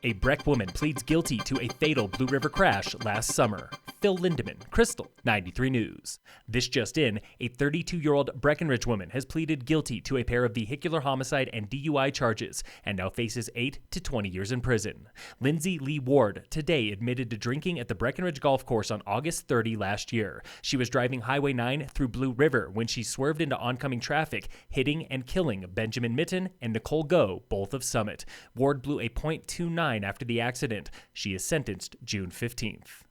A Breck woman pleads guilty to a fatal Blue River crash last summer. Phil Lindeman, Krystal, 93 News. This just in, a 32-year-old Breckenridge woman has pleaded guilty to a pair of vehicular homicide and DUI charges and now faces 8 to 20 years in prison. Lindsay Lee Ward today admitted to drinking at the Breckenridge golf course on August 30 last year. She was driving Highway 9 through Blue River when she swerved into oncoming traffic, hitting and killing Benjamin Mitten and Nicole Go, both of Summit. Ward blew a .29 after the accident. She is sentenced June 15th.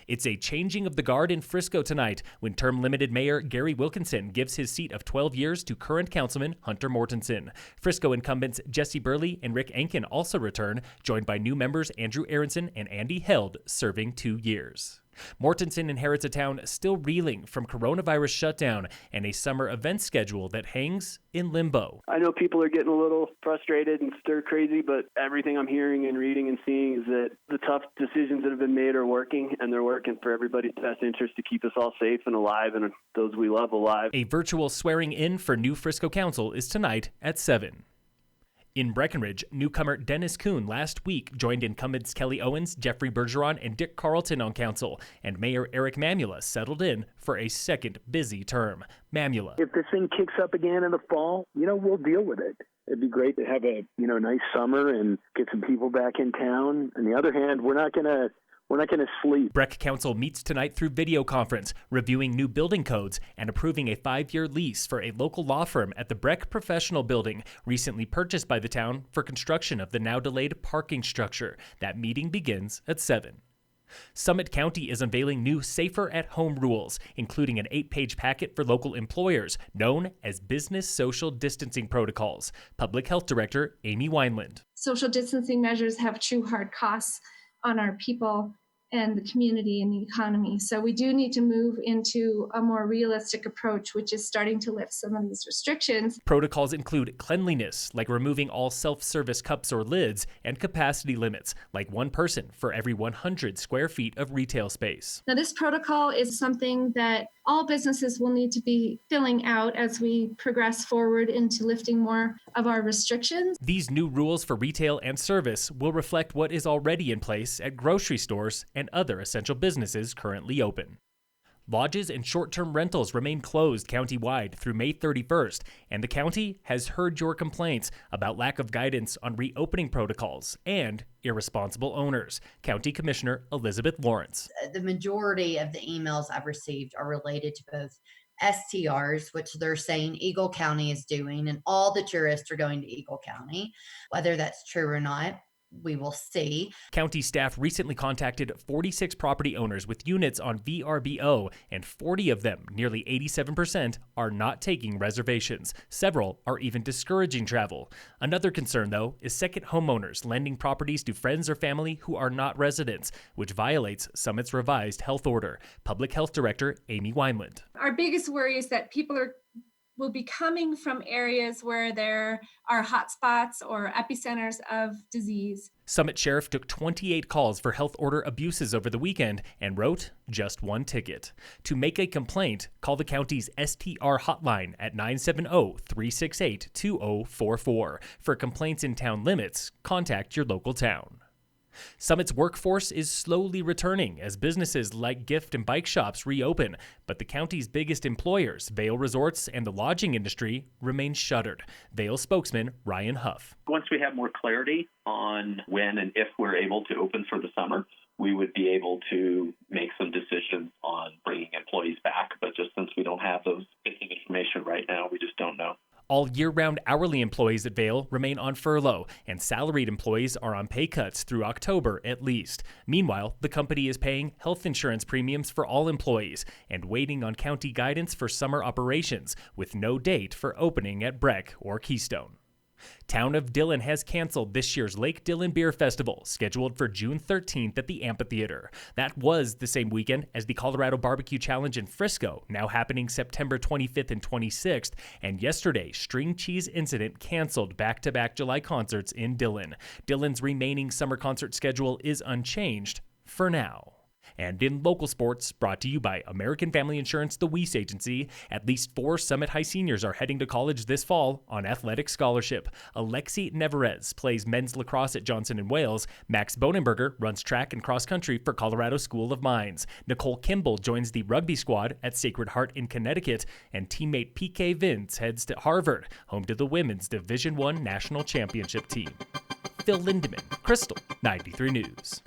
It's a changing of the guard in Frisco tonight when term-limited Mayor Gary Wilkinson gives his seat of 12 years to current Councilman Hunter Mortensen. Frisco incumbents Jesse Burley and Rick Enkin also return, joined by new members Andrew Aronson and Andy Held, serving 2 years. Mortensen inherits a town still reeling from coronavirus shutdown and a summer event schedule that hangs in limbo. I know people are getting a little frustrated and stir crazy, but everything I'm hearing and reading and seeing is that the tough decisions that have been made are working, and they're working for everybody's best interest to keep us all safe and alive and those we love alive. A virtual swearing in for new Frisco Council is tonight at 7. In Breckenridge, newcomer Dennis Kuhn last week joined incumbents Kelly Owens, Jeffrey Bergeron, and Dick Carlton on council, and Mayor Eric Mamula settled in for a second busy term. Mamula. If this thing kicks up again in the fall, we'll deal with it. It'd be great to have a, nice summer and get some people back in town. On the other hand, we're not going to sleep. Breck Council meets tonight through video conference, reviewing new building codes and approving a 5-year lease for a local law firm at the Breck Professional Building, recently purchased by the town for construction of the now delayed parking structure. That meeting begins at 7. Summit County is unveiling new Safer at Home rules, including an 8-page packet for local employers known as Business Social Distancing Protocols. Public Health Director Amy Wineland. Social distancing measures have true hard costs on our people and the community and the economy. So we do need to move into a more realistic approach, which is starting to lift some of these restrictions. Protocols include cleanliness, like removing all self-service cups or lids, and capacity limits, like one person for every 100 square feet of retail space. Now, this protocol is something that all businesses will need to be filling out as we progress forward into lifting more of our restrictions. These new rules for retail and service will reflect what is already in place at grocery stores and other essential businesses currently open. Lodges and short-term rentals remain closed countywide through May 31st, and the county has heard your complaints about lack of guidance on reopening protocols and irresponsible owners. County Commissioner Elizabeth Lawrence. The majority of the emails I've received are related to both STRs, which they're saying Eagle County is doing, and all the tourists are going to Eagle County. Whether that's true or not, we will see. County staff recently contacted 46 property owners with units on VRBO, and 40 of them, nearly 87%, are not taking reservations. Several are even discouraging travel. Another concern, though, is second homeowners lending properties to friends or family who are not residents, which violates Summit's revised health order. Public Health Director Amy Wineland. Our biggest worry is that people will be coming from areas where there are hotspots or epicenters of disease. Summit Sheriff took 28 calls for health order abuses over the weekend and wrote just one ticket. To make a complaint, call the county's STR hotline at 970-368-2044. For complaints in town limits, contact your local town. Summit's workforce is slowly returning as businesses like gift and bike shops reopen, but the county's biggest employers, Vail Resorts and the lodging industry, remain shuttered. Vail spokesman Ryan Huff. Once we have more clarity on when and if we're able to open for the summer, we would be able to make some decisions on bringing employees back. But just since we don't have those bits of information right now, we just don't know. All year-round hourly employees at Vail remain on furlough, and salaried employees are on pay cuts through October at least. Meanwhile, the company is paying health insurance premiums for all employees and waiting on county guidance for summer operations, with no date for opening at Breck or Keystone. Town of Dillon has canceled this year's Lake Dillon Beer Festival, scheduled for June 13th at the amphitheater. That was the same weekend as the Colorado Barbecue Challenge in Frisco, now happening September 25th and 26th, and yesterday, String Cheese Incident canceled back-to-back July concerts in Dillon. Dillon's remaining summer concert schedule is unchanged for now. And in local sports, brought to you by American Family Insurance, the Weiss Agency, at least 4 Summit High seniors are heading to college this fall on athletic scholarship. Alexi Nevarez plays men's lacrosse at Johnson & Wales. Max Bonenberger runs track and cross country for Colorado School of Mines. Nicole Kimball joins the rugby squad at Sacred Heart in Connecticut. And teammate PK Vince heads to Harvard, home to the women's Division I national championship team. Phil Lindeman, Krystal, 93 News.